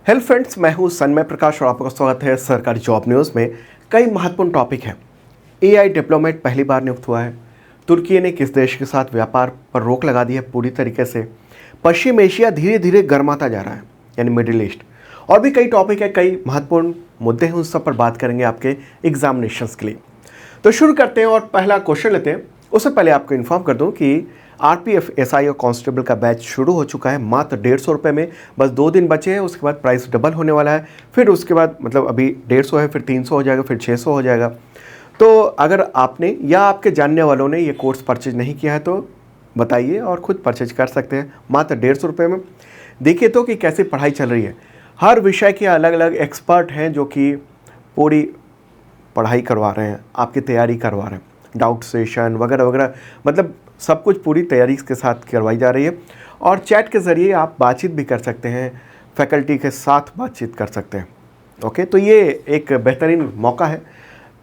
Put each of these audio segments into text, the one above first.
Hello friends, मैं हूं सन्मय प्रकाश और आपका स्वागत है सरकारी जॉब न्यूज़ में। कई महत्वपूर्ण टॉपिक हैं। एआई डिप्लोमेट पहली बार नियुक्त हुआ है। तुर्की ने किस देश के साथ व्यापार पर रोक लगा दी है पूरी तरीके से। पश्चिम एशिया धीरे धीरे गर्माता जा रहा है, यानी मिडिल ईस्ट। और भी कई टॉपिक है, कई महत्वपूर्ण मुद्दे हैं, उन सब पर बात करेंगे आपके एग्जामिनेशंस के लिए। तो शुरू करते हैं और पहला क्वेश्चन लेते हैं। उससे पहले आपको इन्फॉर्म कर दूं कि आरपीएफ, एसआई और कांस्टेबल का बैच शुरू हो चुका है मात्र 150 रुपये में। बस 2 दिन बचे हैं, उसके बाद प्राइस डबल होने वाला है। फिर उसके बाद मतलब अभी 150 है, फिर 300 हो जाएगा, फिर 600 हो जाएगा। तो अगर आपने या आपके जानने वालों ने ये कोर्स परचेज नहीं किया है तो बताइए और ख़ुद परचेज कर सकते हैं मात्र 150 रुपये में। देखिए तो कि कैसी पढ़ाई चल रही है। हर विषय के अलग अलग एक्सपर्ट हैं जो कि पूरी पढ़ाई करवा रहे हैं, आपकी तैयारी करवा रहे हैं, डाउट सेशन वगैरह वगैरह, मतलब सब कुछ पूरी तैयारी के साथ करवाई जा रही है। और चैट के ज़रिए आप बातचीत भी कर सकते हैं, फैकल्टी के साथ बातचीत कर सकते हैं। ओके, तो ये एक बेहतरीन मौका है।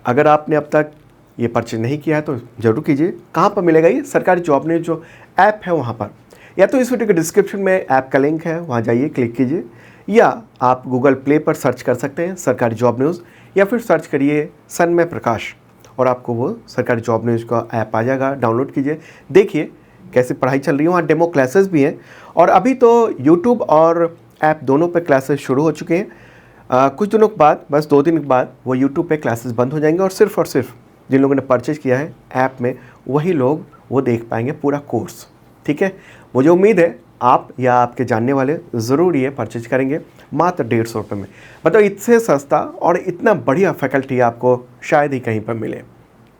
अगर आपने अब तक ये परचेज नहीं किया है तो ज़रूर कीजिए। कहाँ पर मिलेगा ये? सरकारी जॉब न्यूज़ जो ऐप है वहाँ पर, या तो इस वीडियो के डिस्क्रिप्शन में ऐप का लिंक है, वहाँ जाइए, क्लिक कीजिए, या आप गूगल प्ले पर सर्च कर सकते हैं सरकारी जॉब न्यूज़, या फिर सर्च करिए सन्मय प्रकाश और आपको वो सरकारी जॉब न्यूज़ का ऐप आ जाएगा। डाउनलोड कीजिए, देखिए कैसी पढ़ाई चल रही है। वहाँ डेमो क्लासेस भी हैं और अभी तो यूट्यूब और ऐप दोनों पे क्लासेस शुरू हो चुके हैं। कुछ दिनों के बाद, बस 2 दिन के बाद वो यूट्यूब पे क्लासेस बंद हो जाएंगे और सिर्फ जिन लोगों ने परचेज किया है ऐप में वही लोग वो देख पाएंगे पूरा कोर्स। ठीक है, मुझे उम्मीद है आप या आपके जानने वाले ज़रूर ये परचेज करेंगे मात्र 150 रुपये में। मतलब इससे सस्ता और इतना बढ़िया फैकल्टी आपको शायद ही कहीं पर मिले।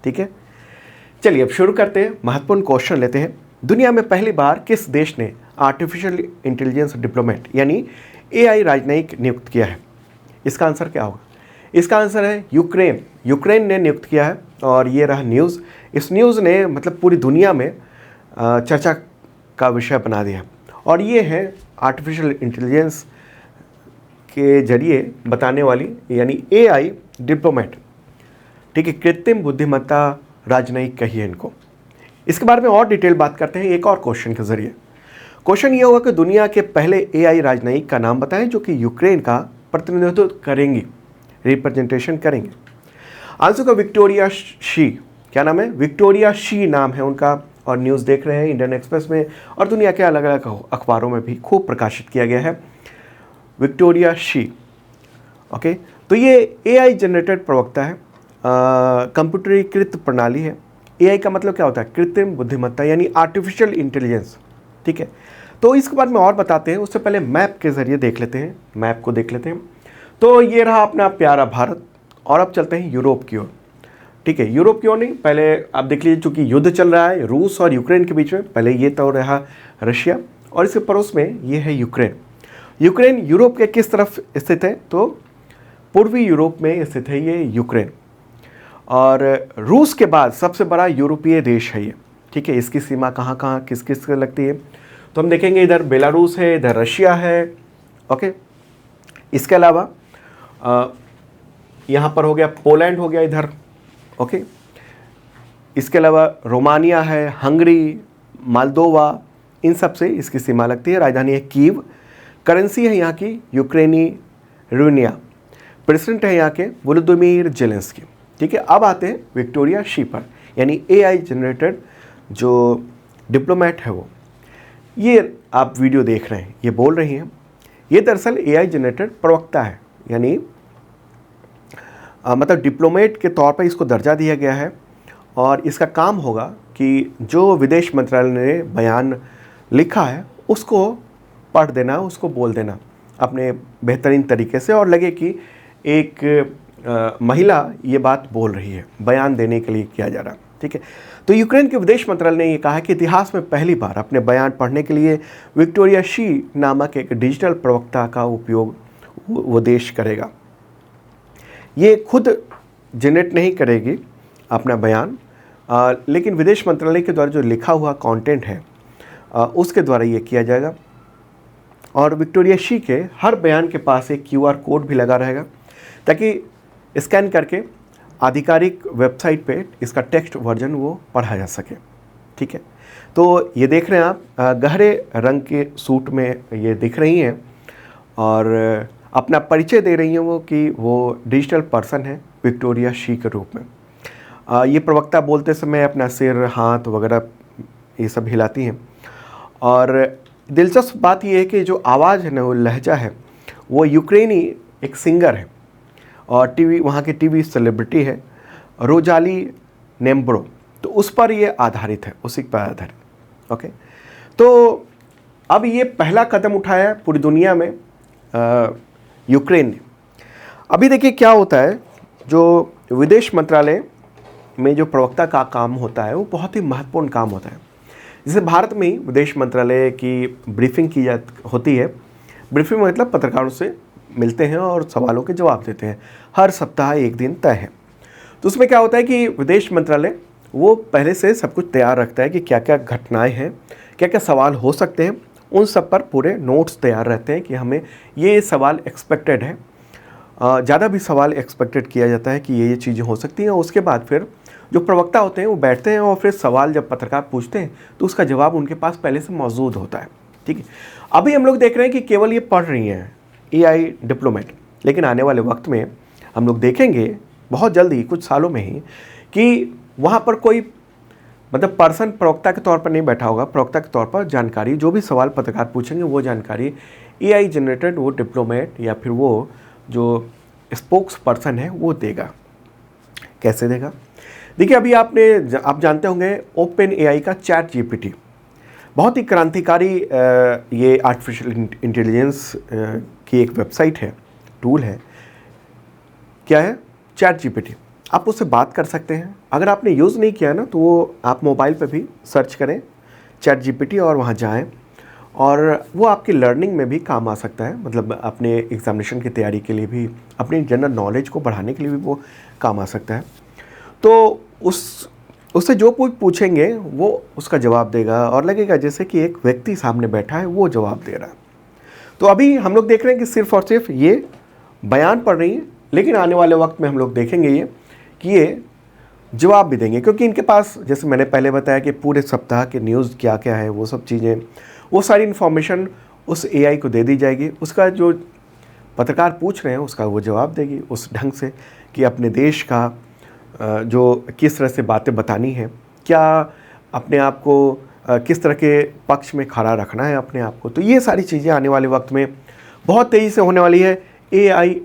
ठीक है, चलिए अब शुरू करते हैं। महत्वपूर्ण क्वेश्चन लेते हैं। दुनिया में पहली बार किस देश ने आर्टिफिशियल इंटेलिजेंस डिप्लोमेट यानी एआई राजनयिक नियुक्त किया है? इसका आंसर क्या होगा? इसका आंसर है यूक्रेन। यूक्रेन ने नियुक्त किया है और ये रहा न्यूज़। इस न्यूज़ ने मतलब पूरी दुनिया में चर्चा का विषय बना दिया। और ये है आर्टिफिशियल इंटेलिजेंस के जरिए बताने वाली यानी एआई डिप्लोमेट। ठीक है, कृत्रिम बुद्धिमत्ता राजनयिक कही है इनको। इसके बारे में और डिटेल बात करते हैं एक और क्वेश्चन के जरिए। क्वेश्चन ये होगा कि दुनिया के पहले एआई राजनयिक का नाम बताएं जो कि यूक्रेन का प्रतिनिधित्व करेंगी, रिप्रेजेंटेशन करेंगे। आंसर का विक्टोरिया शी। क्या नाम है? विक्टोरिया शी नाम है उनका। और न्यूज़ देख रहे हैं इंडियन एक्सप्रेस में और दुनिया के अलग अलग अखबारों में भी खूब प्रकाशित किया गया है विक्टोरिया शी। ओके, तो ये एआई जनरेटेड प्रवक्ता है, कंप्यूटरीकृत प्रणाली है। एआई का मतलब क्या होता है? कृत्रिम बुद्धिमत्ता यानी आर्टिफिशियल इंटेलिजेंस। ठीक है, तो इसके बारे में और बताते हैं। उससे पहले मैप के ज़रिए देख लेते हैं, मैप को देख लेते हैं। तो ये रहा अपना प्यारा भारत और अब चलते हैं यूरोप की ओर। ठीक है, यूरोप की ओर नहीं, पहले आप देख लीजिए, चूँकि युद्ध चल रहा है रूस और यूक्रेन के बीच में। पहले ये तो रहा रशिया और इसके पड़ोस में ये है यूक्रेन। यूक्रेन यूरोप के किस तरफ स्थित है? तो पूर्वी यूरोप में स्थित है ये यूक्रेन। और रूस के बाद सबसे बड़ा यूरोपीय देश है ये। ठीक है, इसकी सीमा कहाँ कहाँ किस किस से लगती है तो हम देखेंगे, इधर बेलारूस है, इधर रशिया है। ओके, इसके अलावा यहाँ पर हो गया पोलैंड, हो गया इधर। ओके, इसके अलावा रोमानिया है, हंगरी, मालदोवा, इन सब से इसकी सीमा लगती है। राजधानी है कीव। करेंसी है यहाँ की यूक्रेनी ह्य्वनिया। प्रेसिडेंट है यहाँ के वोलोदिमीर जेलेंस्की। ठीक है, अब आते हैं विक्टोरिया शी पर, यानी एआई जनरेटेड जो डिप्लोमेट है वो। ये आप वीडियो देख रहे हैं, ये बोल रही हैं। ये दरअसल एआई जनरेटेड प्रवक्ता है, यानी मतलब डिप्लोमेट के तौर पर इसको दर्जा दिया गया है। और इसका काम होगा कि जो विदेश मंत्रालय ने बयान लिखा है उसको पढ़ देना, उसको बोल देना अपने बेहतरीन तरीके से, और लगे कि एक महिला ये बात बोल रही है, बयान देने के लिए किया जा रहा है। ठीक है, तो यूक्रेन के विदेश मंत्रालय ने ये कहा है कि इतिहास में पहली बार अपने बयान पढ़ने के लिए विक्टोरिया शी नामक एक डिजिटल प्रवक्ता का उपयोग वो देश करेगा। ये खुद जनरेट नहीं करेगी अपना बयान, लेकिन विदेश मंत्रालय के द्वारा जो लिखा हुआ कंटेंट है उसके द्वारा ये किया जाएगा। और विक्टोरिया शी के हर बयान के पास एक क्यूआर कोड भी लगा रहेगा ताकि स्कैन करके आधिकारिक वेबसाइट पे इसका टेक्स्ट वर्जन वो पढ़ा जा सके। ठीक है, तो ये देख रहे हैं आप, गहरे रंग के सूट में ये दिख रही हैं और अपना परिचय दे रही हैं वो कि वो डिजिटल पर्सन है विक्टोरिया शी के रूप में। ये प्रवक्ता बोलते समय अपना सिर, हाथ वगैरह ये सब हिलाती हैं। और दिलचस्प बात ये है कि जो आवाज़ है ना, वो लहजा है, वो यूक्रेनी एक सिंगर है और वहाँ की टीवी सेलिब्रिटी है रोजाली नेम्ब्रो, तो उस पर ये आधारित है, उसी पर आधारित। ओके, तो अब ये पहला कदम उठाया पूरी दुनिया में यूक्रेन ने। अभी देखिए क्या होता है, जो विदेश मंत्रालय में जो प्रवक्ता का काम होता है वो बहुत ही महत्वपूर्ण काम होता है। जैसे भारत में ही विदेश मंत्रालय की ब्रीफिंग होती है। ब्रीफिंग मतलब पत्रकारों से मिलते हैं और सवालों के जवाब देते हैं, हर सप्ताह एक दिन तय है। तो उसमें क्या होता है कि विदेश मंत्रालय वो पहले से सब कुछ तैयार रखता है कि क्या क्या घटनाएं हैं, क्या क्या सवाल हो सकते हैं, उन सब पर पूरे नोट्स तैयार रहते हैं कि हमें ये सवाल एक्सपेक्टेड है। ज़्यादा भी सवाल एक्सपेक्टेड किया जाता है कि ये चीज़ें हो सकती हैं। उसके बाद फिर जो प्रवक्ता होते हैं वो बैठते हैं और फिर सवाल जब पत्रकार पूछते हैं तो उसका जवाब उनके पास पहले से मौजूद होता है। ठीक है, अभी हम लोग देख रहे हैं कि केवल ये पढ़ रही हैं AI डिप्लोमेट, लेकिन आने वाले वक्त में हम लोग देखेंगे बहुत जल्दी, कुछ सालों में ही, कि वहाँ पर कोई मतलब पर्सन प्रवक्ता के तौर पर नहीं बैठा होगा। प्रवक्ता के तौर पर जानकारी, जो भी सवाल पत्रकार पूछेंगे वो जानकारी AI जनरेटेड वो डिप्लोमेट या फिर वो जो स्पोक्स पर्सन है वो देगा। कैसे देगा? देखिए, अभी आप जानते होंगे ओपन AI का चैट GPT बहुत ही क्रांतिकारी ये आर्टिफिशियल इंटेलिजेंस की एक वेबसाइट है, टूल है। क्या है? Chat GPT। आप उससे बात कर सकते हैं। अगर आपने यूज़ नहीं किया ना तो वो आप मोबाइल पे भी सर्च करें चैट GPT और वहाँ जाएं, और वो आपकी लर्निंग में भी काम आ सकता है। मतलब अपने एग्जामिनेशन की तैयारी के लिए भी, अपनी जनरल नॉलेज को बढ़ाने के लिए भी वो काम आ सकता है। तो उससे जो कोई पूछेंगे वो उसका जवाब देगा और लगेगा जैसे कि एक व्यक्ति सामने बैठा है वो जवाब दे रहा है। तो अभी हम लोग देख रहे हैं कि सिर्फ और सिर्फ ये बयान पढ़ रही है, लेकिन आने वाले वक्त में हम लोग देखेंगे ये कि ये जवाब भी देंगे, क्योंकि इनके पास, जैसे मैंने पहले बताया कि पूरे सप्ताह के न्यूज़ क्या क्या है, वो सब चीज़ें, वो सारी इन्फॉर्मेशन उस AI को दे दी जाएगी। उसका जो पत्रकार पूछ रहे हैं उसका वो जवाब देगी उस ढंग से कि अपने देश का जो किस तरह से बातें बतानी है, क्या अपने आप को किस तरह के पक्ष में खड़ा रखना है अपने आप को। तो ये सारी चीज़ें आने वाले वक्त में बहुत तेज़ी से होने वाली है। AI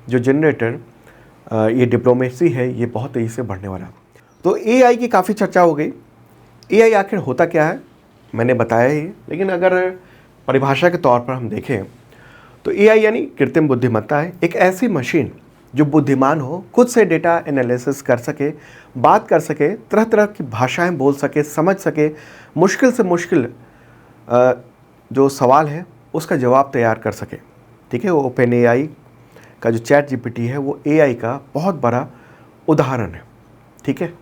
जो जनरेटर ये डिप्लोमेसी है, ये बहुत तेज़ी से बढ़ने वाला। तो AI की काफ़ी चर्चा हो गई। AI आखिर होता क्या है मैंने बताया ही, लेकिन अगर परिभाषा के तौर पर हम देखें तो AI यानी कृत्रिम बुद्धिमत्ता है, एक ऐसी मशीन जो बुद्धिमान हो, खुद से डेटा एनालिसिस कर सके, बात कर सके, तरह तरह की भाषाएं बोल सके, समझ सके, मुश्किल से मुश्किल जो सवाल है उसका जवाब तैयार कर सके। ठीक है, वो ओपन AI का जो चैट GPT है वो AI का बहुत बड़ा उदाहरण है। ठीक है,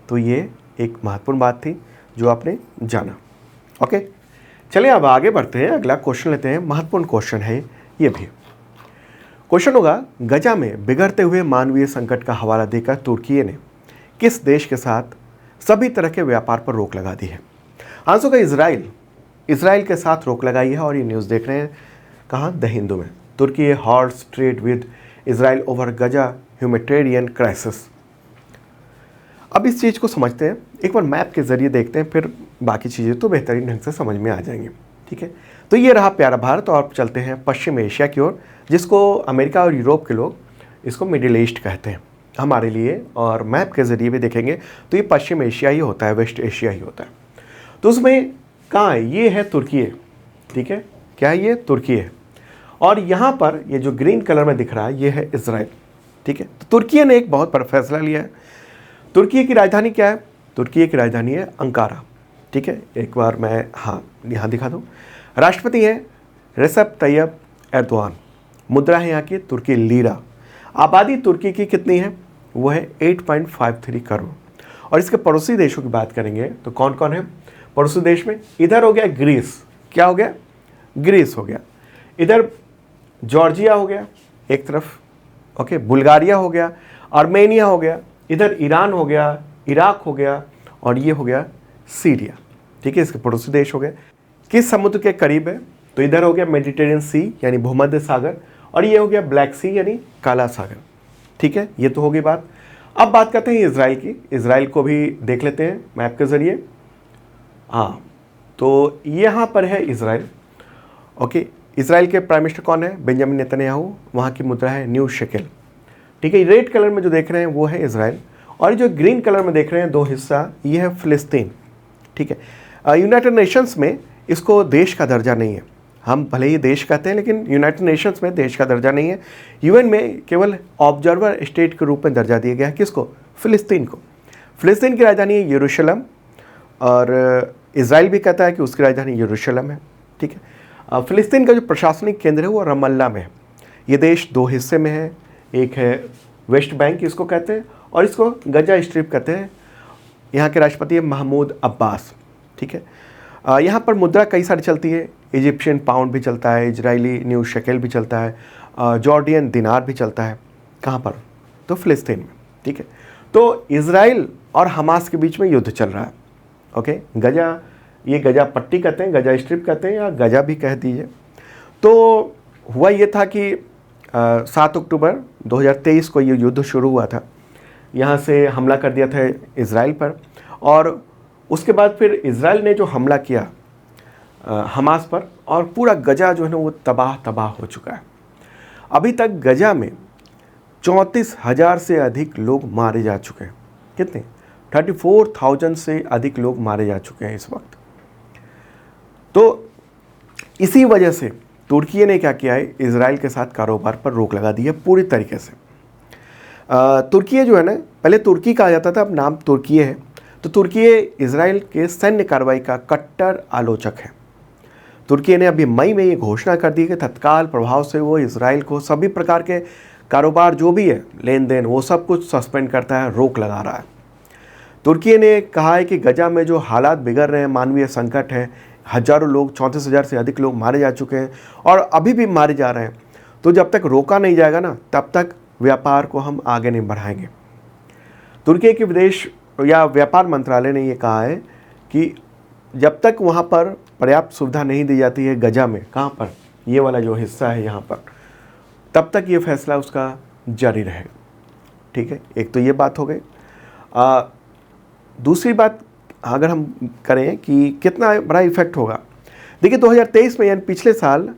तो ये एक महत्वपूर्ण बात थी जो आपने जाना। ओके, चलिए अब आगे बढ़ते हैं, अगला क्वेश्चन लेते हैं। महत्वपूर्ण क्वेश्चन है ये भी। क्वेश्चन होगा, गजा में बिगड़ते हुए मानवीय संकट का हवाला देकर तुर्की ने किस देश के साथ सभी तरह के व्यापार पर रोक लगा दी है? आंसर का इसराइल के साथ रोक लगाई है। और ये न्यूज़ देख रहे हैं कहाँ? द हिंदू में। Turkey halts trade with Israel over Gaza humanitarian crisis. अब इस चीज़ को समझते हैं, एक बार मैप के जरिए देखते हैं, फिर बाकी चीज़ें तो बेहतरीन ढंग से समझ में आ जाएंगी। ठीक है, तो ये रहा प्यारा भारत, और चलते हैं पश्चिम एशिया की ओर, जिसको अमेरिका और यूरोप के लोग इसको मिडिल ईस्ट कहते हैं हमारे लिए। और मैप के ज़रिए भी देखेंगे तो ये पश्चिम एशिया ही होता है, वेस्ट एशिया ही होता है। तो उसमें कहाँ है? ये है तुर्की है। ठीक है, क्या है ये? तुर्की है। और यहाँ पर ये जो ग्रीन कलर में दिख रहा है ये है इसराइल। ठीक है, तो तुर्की ने एक बहुत बड़ा फैसला लिया है। तुर्की की राजधानी क्या है? तुर्की की राजधानी है अंकारा। ठीक है, एक बार मैं यहाँ दिखा दूँ। राष्ट्रपति हैं रेसेप तैयब एर्दोआन। मुद्रा है यहाँ की तुर्की लीरा। आबादी तुर्की की कितनी है? वो है 8.53 करोड़। और इसके पड़ोसी देशों की बात करेंगे तो कौन कौन है पड़ोसी देश में? इधर हो गया ग्रीस। क्या हो गया? ग्रीस हो गया। इधर जॉर्जिया हो गया एक तरफ, ओके, बुल्गारिया हो गया, आर्मेनिया हो गया, इधर ईरान हो गया, इराक हो गया, और ये हो गया सीरिया। ठीक है, इसके पड़ोसी देश हो गए। किस समुद्र के करीब है? तो इधर हो गया मेडिटेरियन सी यानी भूमध्य सागर, और ये हो गया ब्लैक सी यानी काला सागर। ठीक है, ये तो होगी बात। अब बात करते हैं इजराइल की। इजराइल को भी देख लेते हैं मैप के ज़रिए। हाँ, तो यहाँ पर है इजराइल। ओके, इजराइल के प्राइम मिनिस्टर कौन है? Benjamin Netanyahu. वहाँ की मुद्रा है न्यू शेकेल। ठीक है, रेड कलर में जो देख रहे हैं वो है इजराइल, और जो ग्रीन कलर में देख रहे हैं दो हिस्सा, ये है फिलिस्तीन। ठीक है, यूनाइटेड नेशंस में इसको देश का दर्जा नहीं है। हम भले ही देश कहते हैं लेकिन यूनाइटेड नेशंस में देश का दर्जा नहीं है। यूएन में केवल ऑब्जर्वर स्टेट के रूप में दर्जा दिया गया है। किसको? फिलिस्तीन को। फिलिस्तीन की राजधानी है यरूशलेम, और इजराइल भी कहता है कि उसकी राजधानी यरूशलेम है। ठीक है, फिलिस्तीन का जो प्रशासनिक केंद्र है वो रमल्ला में है। ये देश दो हिस्से में है, एक है वेस्ट बैंक इसको कहते हैं, और इसको गजा स्ट्रिप कहते हैं। यहाँ के राष्ट्रपति है महमूद अब्बास। ठीक है, यहाँ पर मुद्रा कई सारी चलती है। इजिप्शियन पाउंड भी चलता है, इजरायली न्यू शेकेल भी चलता है, जॉर्डियन दिनार भी चलता है। कहाँ पर? तो फिलिस्तीन में। ठीक है, तो इजराइल और हमास के बीच में युद्ध चल रहा है। ओके, गजा, ये गजा पट्टी कहते हैं, गजा स्ट्रिप कहते हैं, या गजा भी कह दीजिए। तो हुआ ये था कि 7 अक्टूबर 2023 को ये युद्ध शुरू हुआ था। यहाँ से हमला कर दिया था इजराइल पर, और उसके बाद फिर इजराइल ने जो हमला किया हमास पर, और पूरा गजा जो है ना वो तबाह हो चुका है। अभी तक गजा में 34,000 से अधिक लोग मारे जा चुके हैं। कितने? 34,000 से अधिक लोग मारे जा चुके हैं इस वक्त। तो इसी वजह से तुर्की ने क्या किया है, इजराइल के साथ कारोबार पर रोक लगा दी है पूरी तरीके से। तुर्की जो है ना, पहले तुर्की कहा जाता था, अब नाम तुर्की है। तो तुर्की इजराइल के सैन्य कार्रवाई का कट्टर आलोचक है। तुर्की ने अभी मई में ये घोषणा कर दी कि तत्काल प्रभाव से वो इजराइल को सभी प्रकार के कारोबार जो भी है, लेन देन, वो सब कुछ सस्पेंड करता है, रोक लगा रहा है। तुर्की ने कहा है कि गजा में जो हालात बिगड़ रहे हैं, मानवीय संकट है, हजारों लोग, 34,000 से अधिक लोग मारे जा चुके हैं और अभी भी मारे जा रहे हैं। तो जब तक रोका नहीं जाएगा ना, तब तक व्यापार को हम आगे नहीं बढ़ाएंगे। तुर्की के विदेश या व्यापार मंत्रालय ने ये कहा है कि जब तक वहाँ पर पर्याप्त सुविधा नहीं दी जाती है गजा में, कहाँ पर, ये वाला जो हिस्सा है यहाँ पर, तब तक ये फैसला उसका जारी रहेगा। ठीक है, एक तो ये बात हो गई। दूसरी बात अगर हम करें कि कितना बड़ा इफेक्ट होगा, देखिए 2023 में यानी पिछले साल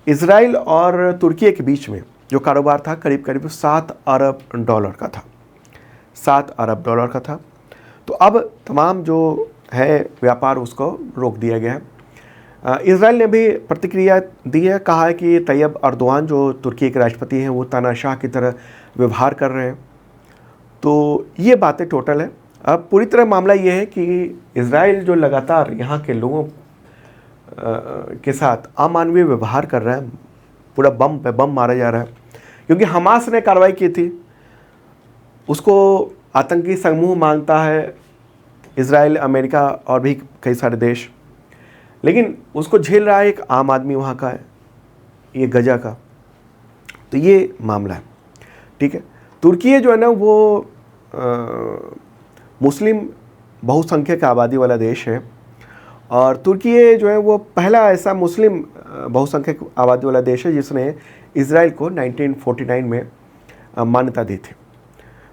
इजराइल और तुर्की के बीच में जो कारोबार था करीब करीब $7 अरब का था। $7 अरब का था। तो अब तमाम जो है व्यापार उसको रोक दिया गया है। इजराइल ने भी प्रतिक्रिया दी है, कहा है कि तैयब अर्दोआन जो तुर्की के राष्ट्रपति हैं वो तानाशाह की तरह व्यवहार कर रहे हैं। तो ये बातें टोटल है। अब पूरी तरह मामला ये है कि इजराइल जो लगातार यहाँ के लोगों के साथ अमानवीय व्यवहार कर रहा है, पूरा बम पे बम मारा जा रहा है, क्योंकि हमास ने कार्रवाई की थी, उसको आतंकी समूह मानता है इजराइल, अमेरिका और भी कई सारे देश, लेकिन उसको झेल रहा है एक आम आदमी वहाँ का है, ये गजा का। तो ये मामला है। ठीक है, तुर्की जो है ना वो मुस्लिम बहुसंख्यक आबादी वाला देश है, और तुर्की जो है वो पहला ऐसा मुस्लिम बहुसंख्यक आबादी वाला देश है जिसने इजराइल को 1949 में मान्यता दी थी।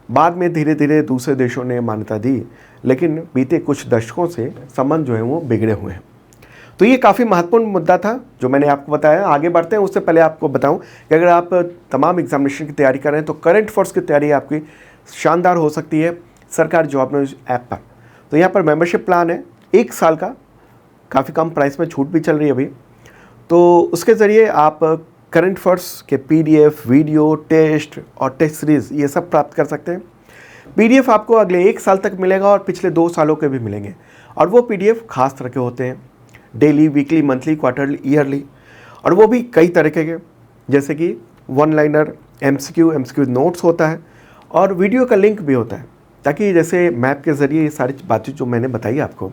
बाद में धीरे धीरे दूसरे देशों ने मान्यता दी, लेकिन बीते कुछ दशकों से संबंध जो है वो बिगड़े हुए हैं। तो ये काफ़ी महत्वपूर्ण मुद्दा था जो मैंने आपको बताया। आगे बढ़ते हैं, उससे पहले आपको बताऊं कि अगर आप तमाम एग्जामिनेशन की तैयारी कर रहे हैं तो करंट अफेयर्स की तैयारी आपकी शानदार हो सकती है सरकारी जॉब न्यूज़ ऐप पर। तो यहाँ पर मेंबरशिप प्लान है 1 साल का, काफ़ी कम प्राइस में छूट भी चल रही है अभी। तो उसके ज़रिए आप करंट अफेयर्स के PDF, वीडियो, टेस्ट और टेस्ट सीरीज़ ये सब प्राप्त कर सकते हैं। PDF आपको अगले 1 साल तक मिलेगा और पिछले 2 सालों के भी मिलेंगे, और वो PDF खास तरह के होते हैं, daily, weekly, monthly, quarterly, yearly, और वो भी कई तरीके के, जैसे कि 1 लाइनर, MCQ नोट्स होता है, और वीडियो का लिंक भी होता है, ताकि जैसे मैप के ज़रिए ये सारी बातें जो मैंने बताई आपको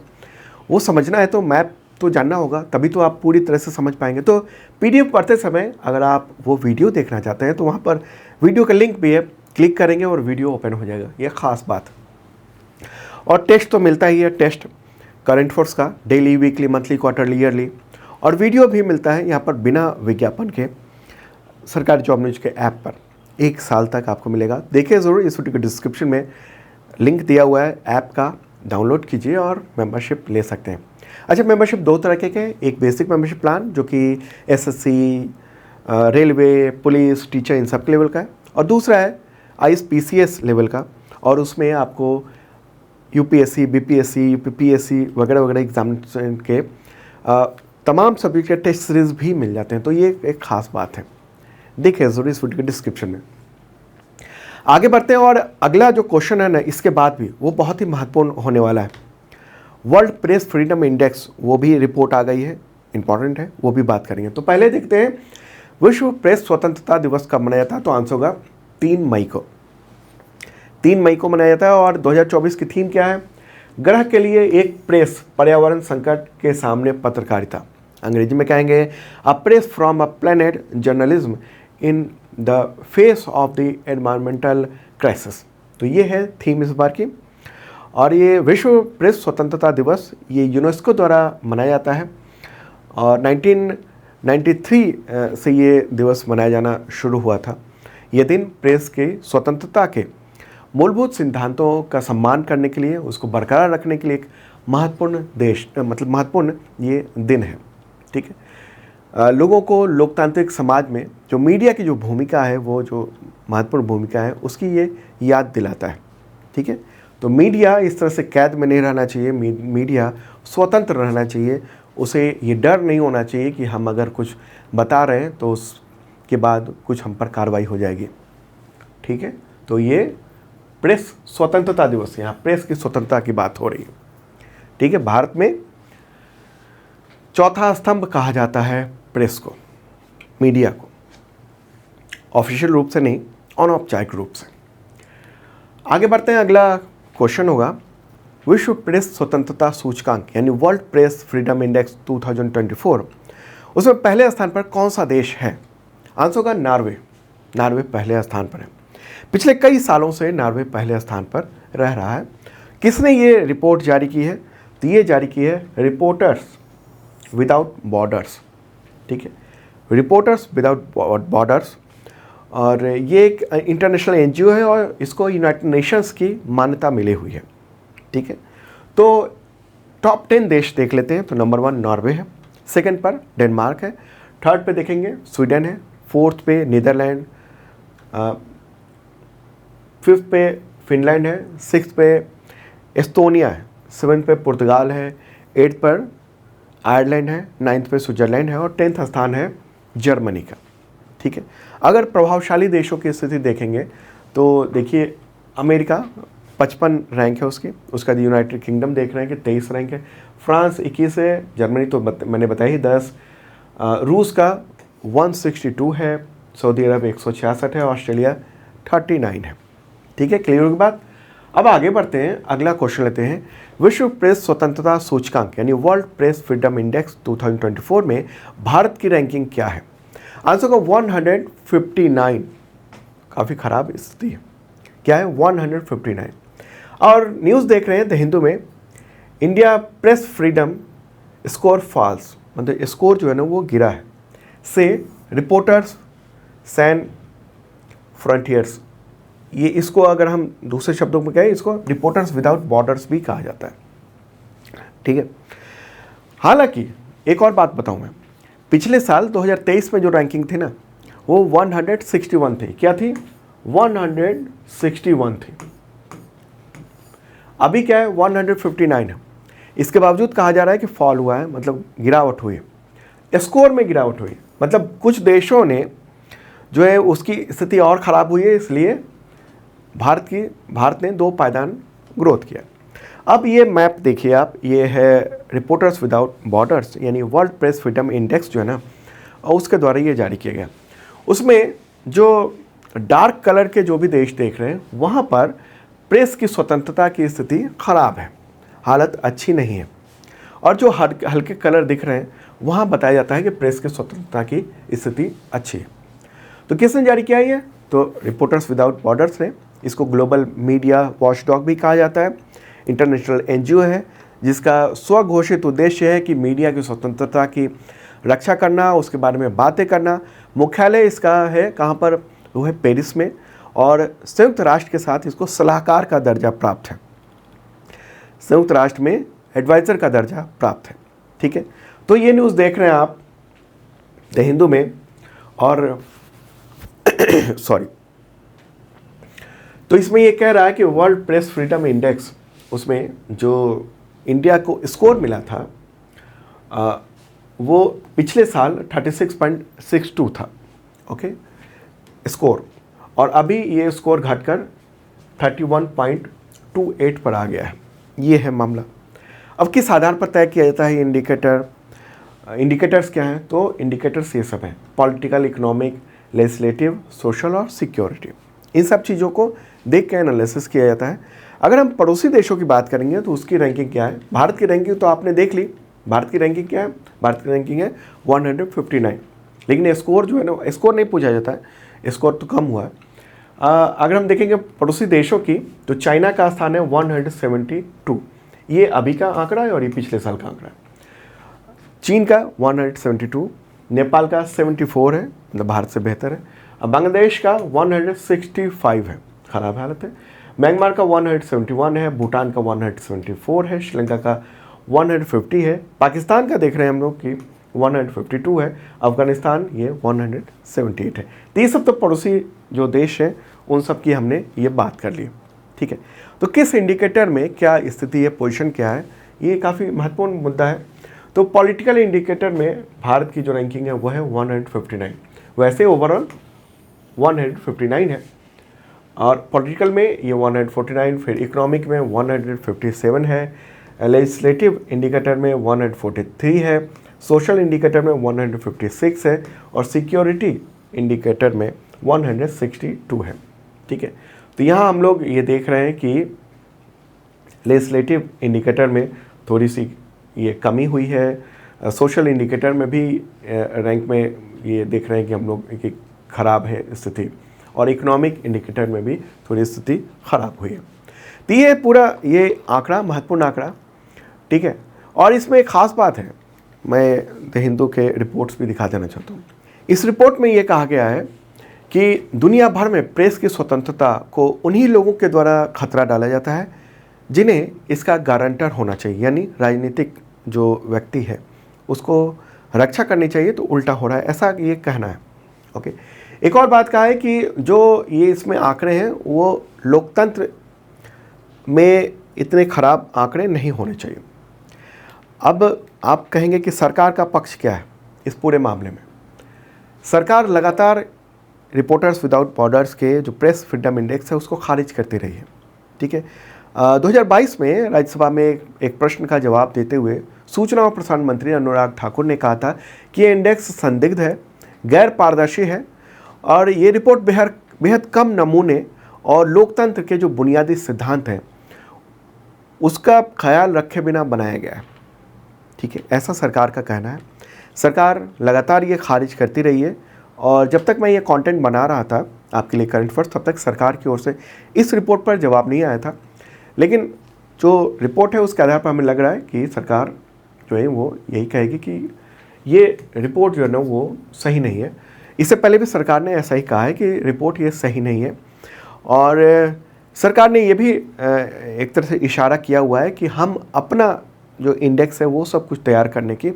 वो समझना है तो मैप तो जानना होगा, तभी तो आप पूरी तरह से समझ पाएंगे। तो PDF पढ़ते समय अगर आप वो वीडियो देखना चाहते हैं तो वहाँ पर वीडियो का लिंक भी है, क्लिक करेंगे और वीडियो ओपन हो जाएगा, ये ख़ास बात। और टेस्ट तो मिलता ही है, टेस्ट करंट अफेयर्स का daily, weekly, monthly, quarterly, yearly, और वीडियो भी मिलता है यहाँ पर बिना विज्ञापन के। सरकारी जॉब न्यूज के ऐप पर 1 साल तक आपको मिलेगा। देखिए ज़रूर, इस वीडियो के डिस्क्रिप्शन में लिंक दिया हुआ है, ऐप का डाउनलोड कीजिए और मेंबरशिप ले सकते हैं। अच्छा, मेंबरशिप 2 तरह के हैं। एक बेसिक मेंबरशिप प्लान जो कि एसएससी, रेलवे, पुलिस, टीचर इन सब के लेवल का है, और दूसरा है आईएसपीसीएस लेवल का, और उसमें आपको यूपीएससी, बीपीएससी, यूपीपीएससी वगैरह वगैरह एग्जामिनेशन के तमाम सब्जेक्ट के टेस्ट सीरीज भी मिल जाते हैं। तो ये एक खास बात है, देखिए ज़रूर इस वीडियो के डिस्क्रिप्शन में। आगे बढ़ते हैं, और अगला जो क्वेश्चन है ना, इसके बाद भी वो बहुत ही महत्वपूर्ण होने वाला है। वर्ल्ड प्रेस फ्रीडम इंडेक्स, वो भी रिपोर्ट आ गई है, इंपॉर्टेंट है, वो भी बात करेंगे। तो पहले देखते हैं विश्व प्रेस स्वतंत्रता दिवस कब मनाया जाता है। तो आंसर होगा 3 मई को। 3 मई को मनाया जाता है। और 2024 की थीम क्या है? ग्रह के लिए एक प्रेस, पर्यावरण संकट के सामने पत्रकारिता। अंग्रेजी में कहेंगे a press from a planet, journalism in the face of the environmental crisis. तो ये है थीम इस बार की। और ये विश्व प्रेस स्वतंत्रता दिवस ये यूनेस्को द्वारा मनाया जाता है, और 1993 से ये दिवस मनाया जाना शुरू हुआ था। ये दिन प्रेस के स्वतंत्रता के मूलभूत सिद्धांतों का सम्मान करने के लिए, उसको बरकरार रखने के लिए एक महत्वपूर्ण ये दिन है। ठीक है, लोगों को लोकतांत्रिक समाज में जो मीडिया की जो भूमिका है, वो जो महत्वपूर्ण भूमिका है, उसकी ये याद दिलाता है। ठीक है, तो मीडिया इस तरह से कैद में नहीं रहना चाहिए, मीडिया स्वतंत्र रहना चाहिए। उसे ये डर नहीं होना चाहिए कि हम अगर कुछ बता रहे हैं तो उसके बाद कुछ हम पर कार्रवाई हो जाएगी। ठीक है, तो ये प्रेस स्वतंत्रता दिवस, यहाँ प्रेस की स्वतंत्रता की बात हो रही है। ठीक है, भारत में चौथा स्तंभ कहा जाता है प्रेस को, मीडिया को, ऑफिशियल रूप से नहीं, अनौपचारिक रूप से। आगे बढ़ते हैं, अगला क्वेश्चन होगा विश्व प्रेस स्वतंत्रता सूचकांक यानी वर्ल्ड प्रेस फ्रीडम इंडेक्स 2024, उसमें पहले स्थान पर कौन सा देश है? आंसर होगा नॉर्वे। नॉर्वे पहले स्थान पर है। पिछले कई सालों से नॉर्वे पहले स्थान पर रह रहा है। किसने ये रिपोर्ट जारी की है? तो ये जारी की है रिपोर्टर्स विदाउट बॉर्डर्स। ठीक है, रिपोर्टर्स विदाउट बॉर्डर्स, और ये एक इंटरनेशनल एनजीओ है और इसको यूनाइटेड नेशंस की मान्यता मिली हुई है। ठीक है, तो टॉप 10 देश देख लेते हैं। तो नंबर 1 नॉर्वे है, सेकंड पर डेनमार्क है, थर्ड पे देखेंगे स्वीडन है, फोर्थ पे नीदरलैंड, फिफ्थ पे फिनलैंड है, सिक्स्थ पे एस्तोनिया है, सेवन्थ पे पुर्तगाल है, एट्थ पर आयरलैंड है, नाइन्थ पे स्विट्जरलैंड है, और 10th स्थान है जर्मनी का। ठीक है, अगर प्रभावशाली देशों की स्थिति देखेंगे तो देखिए अमेरिका 55 रैंक है उसका यूनाइटेड किंगडम देख रहे हैं कि 23 रैंक है, फ्रांस 21 है, जर्मनी तो मैंने बताया ही 10, रूस का 162 है, सऊदी अरब 166 है, ऑस्ट्रेलिया 39 है। ठीक है, क्लियर होगी बात। अब आगे बढ़ते हैं, अगला क्वेश्चन लेते हैं। विश्व प्रेस स्वतंत्रता सूचकांक यानी वर्ल्ड प्रेस फ्रीडम इंडेक्स 2024 में भारत की रैंकिंग क्या है? आंसर को 159, काफ़ी खराब स्थिति है। क्या है? 159। और न्यूज़ देख रहे हैं द हिंदू में, India press freedom score falls, मतलब स्कोर जो है ना वो गिरा है, से रिपोर्टर्स सैन फ्रंटियर्स। ये इसको अगर हम दूसरे शब्दों में कहें, इसको रिपोर्टर्स विदाउट बॉर्डर्स भी कहा जाता है। ठीक है, हालांकि एक और बात बताऊं मैं, पिछले साल 2023 में जो रैंकिंग थी ना वो 161 थी। क्या थी? 161 थी। अभी क्या है? 159 है। इसके बावजूद कहा जा रहा है कि फॉल हुआ है, मतलब गिरावट हुई है, स्कोर में गिरावट हुई। मतलब कुछ देशों ने जो है उसकी स्थिति और ख़राब हुई है, इसलिए भारत ने 2 पायदान ग्रोथ किया। अब ये मैप देखिए आप, ये है रिपोर्टर्स विदाउट बॉर्डर्स यानी वर्ल्ड प्रेस फ्रीडम इंडेक्स जो है ना, और उसके द्वारा ये जारी किया गया। उसमें जो डार्क कलर के जो भी देश देख रहे हैं वहाँ पर प्रेस की स्वतंत्रता की स्थिति खराब है, हालत अच्छी नहीं है। और जो हल्के कलर दिख रहे हैं वहाँ बताया जाता है कि प्रेस की स्वतंत्रता की स्थिति अच्छी है। तो किसने जारी किया ये? तो रिपोर्टर्स विदाउट बॉर्डर्स ने। इसको ग्लोबल मीडिया वॉचडॉग भी कहा जाता है। इंटरनेशनल एनजीओ है जिसका स्वघोषित उद्देश्य है कि मीडिया की स्वतंत्रता की रक्षा करना, उसके बारे में बातें करना, मुख्यालय इसका है कहाँ पर, वो है पेरिस में, और संयुक्त राष्ट्र के साथ इसको सलाहकार का दर्जा प्राप्त है, संयुक्त राष्ट्र में एडवाइज़र का दर्जा प्राप्त है। ठीक है, तो ये न्यूज़ देख रहे हैं आप द हिंदू में, और सॉरी, तो इसमें ये कह रहा है कि वर्ल्ड प्रेस फ्रीडम इंडेक्स, उसमें जो इंडिया को स्कोर मिला था वो पिछले साल 36.62 था, ओके स्कोर, और अभी ये स्कोर घटकर 31.28 पर आ गया है। ये है मामला। अब किस आधार पर तय किया जाता है इंडिकेटर? इंडिकेटर्स क्या हैं? तो इंडिकेटर्स ये सब हैं, पॉलिटिकल, इकोनॉमिक, लेजिस्लेटिव, सोशल और सिक्योरिटी। इन सब चीज़ों को देख के एनालिसिस किया जाता है। अगर हम पड़ोसी देशों की बात करेंगे तो उसकी रैंकिंग क्या है? भारत की रैंकिंग तो आपने देख ली, भारत की रैंकिंग क्या है? भारत की रैंकिंग है 159, लेकिन स्कोर जो है ना, स्कोर नहीं पूछा जाता है, स्कोर तो कम हुआ है। अगर हम देखेंगे पड़ोसी देशों की, तो चाइना का स्थान है 172, ये अभी का आंकड़ा है और ये पिछले साल का आंकड़ा है। चीन का 172, नेपाल का 74 है, मतलब भारत से बेहतर है। अब बांग्लादेश का 165 है, खराब हालत है। म्यांमार का 171 है, भूटान का 174 है, श्रीलंका का 150 है, पाकिस्तान का देख रहे हैं हम लोग कि 152 है, अफगानिस्तान ये 178 है। तो ये सब तो पड़ोसी जो देश हैं उन सब की हमने ये बात कर ली। ठीक है, तो किस इंडिकेटर में क्या स्थिति है, पोजीशन क्या है, ये काफ़ी महत्वपूर्ण मुद्दा है। तो पॉलिटिकल इंडिकेटर में भारत की जो रैंकिंग है वो है 159, वैसे ओवरऑल 159 है, और पॉलिटिकल में ये 149, फिर इकोनॉमिक में 157 है, लेजिस्लेटिव इंडिकेटर में 143 है, सोशल इंडिकेटर में 156 है, और सिक्योरिटी इंडिकेटर में 162 है। ठीक है, तो यहाँ हम लोग ये देख रहे हैं कि लेजिस्लेटिव इंडिकेटर में थोड़ी सी ये कमी हुई है, सोशल इंडिकेटर में भी रैंक में ये देख रहे हैं कि हम लोग कि ख़राब है स्थिति, और इकोनॉमिक इंडिकेटर में भी थोड़ी स्थिति ख़राब हुई है। तो ये पूरा ये आंकड़ा महत्वपूर्ण आंकड़ा, ठीक है। और इसमें एक ख़ास बात है, मैं द हिंदू के रिपोर्ट्स भी दिखा देना चाहता हूँ। इस रिपोर्ट में ये कहा गया है कि दुनिया भर में प्रेस की स्वतंत्रता को उन्हीं लोगों के द्वारा खतरा डाला जाता है जिन्हें इसका गारंटर होना चाहिए, यानी राजनीतिक जो व्यक्ति है उसको रक्षा करनी चाहिए, तो उल्टा हो रहा है, ऐसा ये कहना है। ओके, एक और बात कहा है कि जो ये इसमें आंकड़े हैं वो लोकतंत्र में इतने खराब आंकड़े नहीं होने चाहिए। अब आप कहेंगे कि सरकार का पक्ष क्या है इस पूरे मामले में? सरकार लगातार रिपोर्टर्स विदाउट बॉर्डर्स के जो प्रेस फ्रीडम इंडेक्स है उसको खारिज करती रही है। ठीक है, 2022 में राज्यसभा में एक प्रश्न का जवाब देते हुए सूचना और प्रसारण मंत्री अनुराग ठाकुर ने कहा था कि ये इंडेक्स संदिग्ध है, गैर पारदर्शी है, और ये रिपोर्ट बेहद कम नमूने और लोकतंत्र के जो बुनियादी सिद्धांत हैं उसका ख्याल रखे बिना बनाया गया है। ठीक है, ऐसा सरकार का कहना है। सरकार लगातार ये खारिज करती रही है, और जब तक मैं ये कंटेंट बना रहा था आपके लिए करंट अफेयर्स, तब तक सरकार की ओर से इस रिपोर्ट पर जवाब नहीं आया था। लेकिन जो रिपोर्ट है उसके आधार पर हमें लग रहा है कि सरकार जो है वो यही कहेगी कि ये रिपोर्ट जो है ना वो सही नहीं है। इससे पहले भी सरकार ने ऐसा ही कहा है कि रिपोर्ट ये सही नहीं है, और सरकार ने ये भी एक तरह से इशारा किया हुआ है कि हम अपना जो इंडेक्स है वो सब कुछ तैयार करने की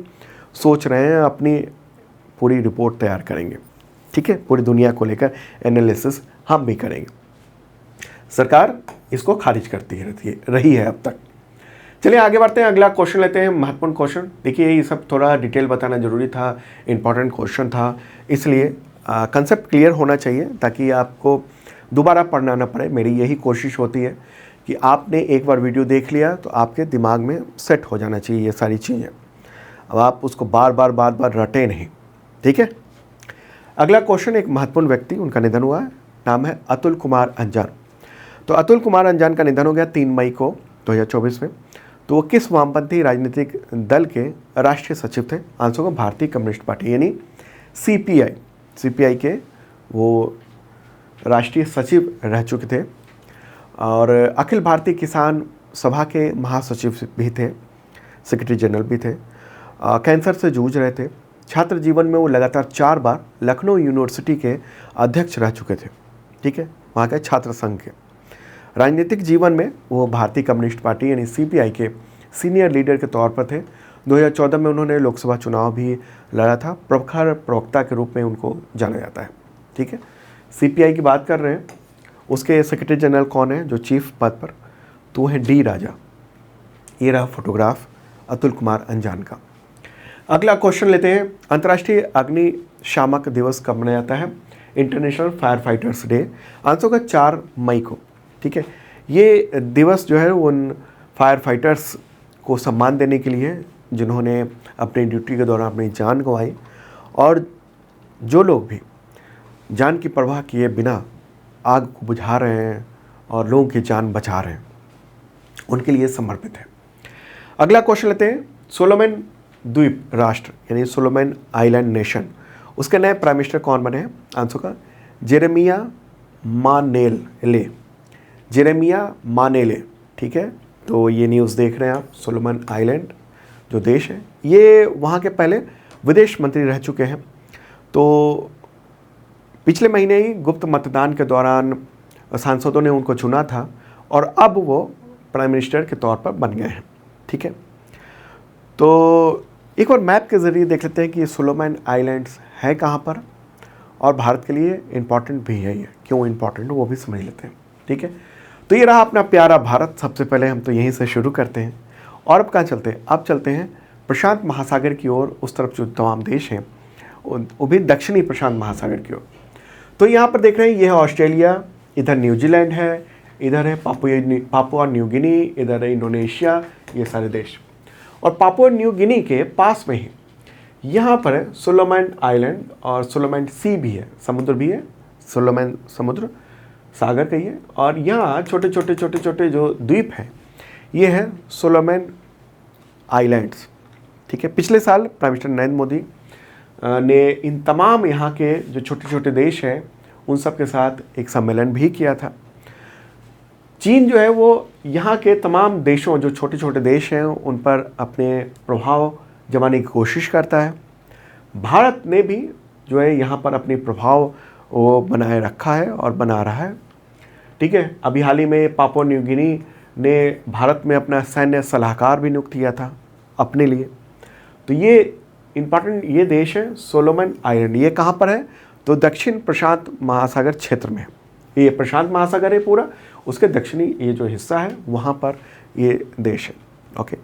सोच रहे हैं, अपनी पूरी रिपोर्ट तैयार करेंगे। ठीक है, पूरी दुनिया को लेकर एनालिसिस हम भी करेंगे। सरकार इसको खारिज करती रही है अब तक। चलिए आगे बढ़ते हैं, अगला क्वेश्चन लेते हैं, महत्वपूर्ण क्वेश्चन। देखिए ये सब थोड़ा डिटेल बताना जरूरी था, इंपॉर्टेंट क्वेश्चन था, इसलिए कंसेप्ट क्लियर होना चाहिए ताकि आपको दोबारा पढ़ना ना पड़े। मेरी यही कोशिश होती है कि आपने एक बार वीडियो देख लिया तो आपके दिमाग में सेट हो जाना चाहिए ये सारी चीज़ें, अब आप उसको बार बार रटें नहीं। ठीक है, अगला क्वेश्चन, एक महत्वपूर्ण व्यक्ति, उनका निधन हुआ है, नाम है अतुल कुमार अंजान। तो अतुल कुमार अंजान का निधन हो गया 3 मई को 2024 में। तो वो किस वामपंथी राजनीतिक दल के राष्ट्रीय सचिव थे? आंसर को भारतीय कम्युनिस्ट पार्टी यानी सीपीआई के वो राष्ट्रीय सचिव रह चुके थे, और अखिल भारतीय किसान सभा के महासचिव भी थे, सेक्रेटरी जनरल भी थे, कैंसर से जूझ रहे थे, छात्र जीवन में वो लगातार 4 बार लखनऊ यूनिवर्सिटी के अध्यक्ष रह चुके थे, ठीक है, वहाँ के छात्र संघ के। राजनीतिक जीवन में वो भारतीय कम्युनिस्ट पार्टी यानी सीपीआई के सीनियर लीडर के तौर पर थे। 2014 में उन्होंने लोकसभा चुनाव भी लड़ा था। प्रखर प्रवक्ता के रूप में उनको जाना जाता है, ठीक है। सीपीआई की बात कर रहे हैं, उसके सेक्रेटरी जनरल कौन है जो चीफ पद पर, तो है डी राजा। ये रहा फोटोग्राफ अतुल कुमार अंजान का। अगला क्वेश्चन लेते हैं, अंतर्राष्ट्रीय अग्निशामक दिवस कब मनाया जाता है? International fire fighters day. Answer होगा 4 मई को, ठीक है। ये दिवस जो है उन फायर फाइटर्स को सम्मान देने के लिए जिन्होंने अपनी ड्यूटी के दौरान अपनी जान गंवाई, और जो लोग भी जान की परवाह किए बिना आग को बुझा रहे हैं और लोगों की जान बचा रहे हैं, उनके लिए समर्पित है। अगला क्वेश्चन लेते हैं, सोलोमन द्वीप राष्ट्र यानी सोलोमन आइलैंड नेशन, उसके नए प्राइम मिनिस्टर कौन बने हैं? आंसर का जेरेमिया मानेले। जेरेमिया मानेले, ठीक है। तो ये न्यूज़ देख रहे हैं आप। सोलोमन आइलैंड जो देश है, ये वहाँ के पहले विदेश मंत्री रह चुके हैं। तो पिछले महीने ही गुप्त मतदान के दौरान सांसदों ने उनको चुना था और अब वो प्राइम मिनिस्टर के तौर पर बन गए हैं, ठीक है। तो एक और मैप के ज़रिए देख लेते हैं कि ये सोलोमन आइलैंड्स है कहाँ पर, और भारत के लिए इम्पॉर्टेंट भी है। ये क्यों इम्पॉर्टेंट है वो भी समझ लेते हैं, ठीक है। तो ये रहा अपना प्यारा भारत। सबसे पहले हम तो यहीं से शुरू करते हैं, और अब कहाँ चलते हैं? अब चलते हैं प्रशांत महासागर की ओर। उस तरफ जो तमाम देश हैं वो भी दक्षिणी प्रशांत महासागर की ओर। तो यहाँ पर देख रहे हैं, ये है ऑस्ट्रेलिया, इधर न्यूजीलैंड है, इधर है पापुआ न्यू गिनी, इधर है इंडोनेशिया, ये सारे देश। और पापुआ न्यू गिनी के पास में ही यहाँ पर है सोलोमन आइलैंड, और सोलोमन सी भी है, समुद्र भी है, सोलोमन समुद्र सागर का ही है। और यहाँ छोटे छोटे जो द्वीप हैं ये है सोलोमन आइलैंड्स, ठीक है। पिछले साल प्राइम मिनिस्टर नरेंद्र मोदी ने इन तमाम यहाँ के जो छोटे छोटे देश हैं उन सब के साथ एक सम्मेलन भी किया था। चीन जो है वो यहाँ के तमाम देशों, जो छोटे छोटे देश हैं, उन पर अपने प्रभाव जमाने की कोशिश करता है। भारत ने भी जो है यहाँ पर अपनी प्रभाव वो बनाए रखा है और बना रहा है, ठीक है। अभी हाल ही में पापुआ न्यू गिनी ने भारत में अपना सैन्य सलाहकार भी नियुक्त किया था अपने लिए। तो ये इम्पॉर्टेंट ये देश है सोलोमन आइलैंड। ये कहाँ पर है? तो दक्षिण प्रशांत महासागर क्षेत्र में है। ये प्रशांत महासागर है पूरा, उसके दक्षिणी ये जो हिस्सा है वहाँ पर ये देश है, ओके।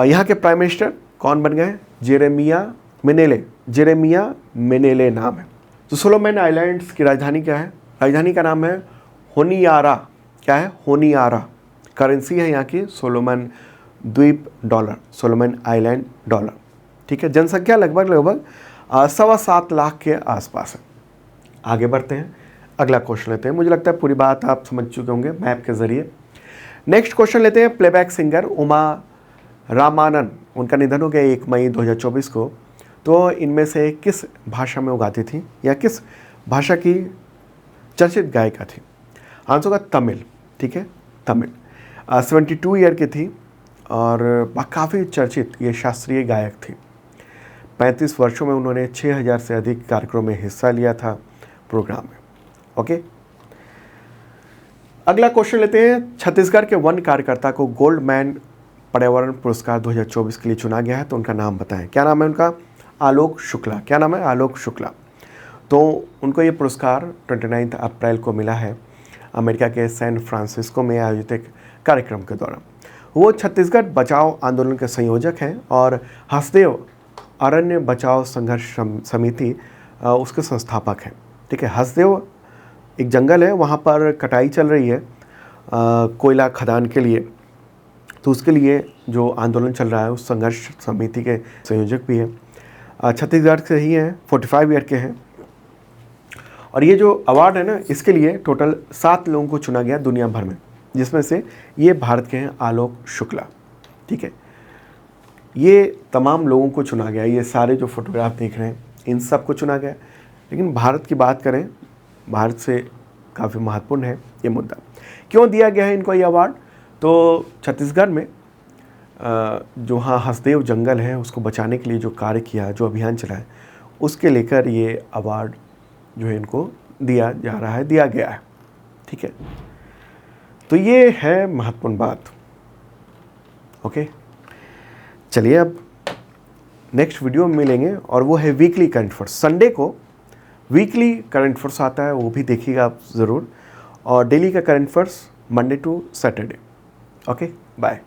यहाँ के प्राइम मिनिस्टर कौन बन गए? जेरेमिया मेनेले। जेरेमिया मेनेले नाम है। तो सोलोमन आइलैंड्स की राजधानी क्या है? राजधानी का नाम है होनियारा। क्या है? होनियारा। करेंसी है यहाँ की सोलोमन द्वीप डॉलर, सोलोमन आइलैंड डॉलर, ठीक है। जनसंख्या लगभग 7.25 लाख के आसपास है। आगे बढ़ते हैं, अगला क्वेश्चन लेते हैं। मुझे लगता है पूरी बात आप समझ चुके होंगे मैप के ज़रिए। नेक्स्ट क्वेश्चन लेते हैं, प्लेबैक सिंगर उमा रामानन, उनका निधन हो गया 1 मई 2024 को। तो इनमें से किस भाषा में वो गाती थी या किस भाषा की चर्चित गायिका थी? आंसर होगा तमिल, ठीक है, तमिल। 72 ईयर की थी और काफ़ी चर्चित ये शास्त्रीय गायक थी। 35 वर्षों में उन्होंने 6000 से अधिक कार्यक्रमों में हिस्सा लिया था प्रोग्राम में, ओके। अगला क्वेश्चन लेते हैं, छत्तीसगढ़ के वन कार्यकर्ता को गोल्ड मैन पर्यावरण पुरस्कार 2024 के लिए चुना गया है, तो उनका नाम बताएं। क्या नाम है उनका? आलोक शुक्ला। क्या नाम है? आलोक शुक्ला। तो उनको ये पुरस्कार 29 अप्रैल को मिला है अमेरिका के सैन फ्रांसिस्को में आयोजित एक कार्यक्रम के दौरान। वो छत्तीसगढ़ बचाओ आंदोलन के संयोजक हैं और हसदेव अरण्य बचाओ संघर्ष समिति उसके संस्थापक हैं, ठीक है। हसदेव एक जंगल है, वहाँ पर कटाई चल रही है कोयला खदान के लिए, तो उसके लिए जो आंदोलन चल रहा है उस संघर्ष समिति के संयोजक भी हैं। छत्तीसगढ़ से ही हैं, 45 ईयर के हैं। और ये जो अवार्ड है ना, इसके लिए टोटल 7 लोगों को चुना गया दुनिया भर में, जिसमें से ये भारत के हैं आलोक शुक्ला, ठीक है। ये तमाम लोगों को चुना गया, ये सारे जो फोटोग्राफ देख रहे हैं इन सब को चुना गया। लेकिन भारत की बात करें, भारत से काफ़ी महत्वपूर्ण है ये मुद्दा। क्यों दिया गया है इनको ये अवार्ड? तो छत्तीसगढ़ में जो वहाँ हसदेव जंगल है उसको बचाने के लिए जो कार्य किया, जो अभियान चलाया, उसके लेकर ये अवार्ड जो है इनको दिया जा रहा है, दिया गया है। ठीक है, तो ये है महत्वपूर्ण बात। ओके, चलिए अब नेक्स्ट वीडियो में मिलेंगे, और वो है वीकली करंट अफेयर्स। संडे को वीकली करंट अफेयर्स आता है, वो भी देखिएगा आप ज़रूर, और डेली का current affairs Monday to Saturday. Okay, bye.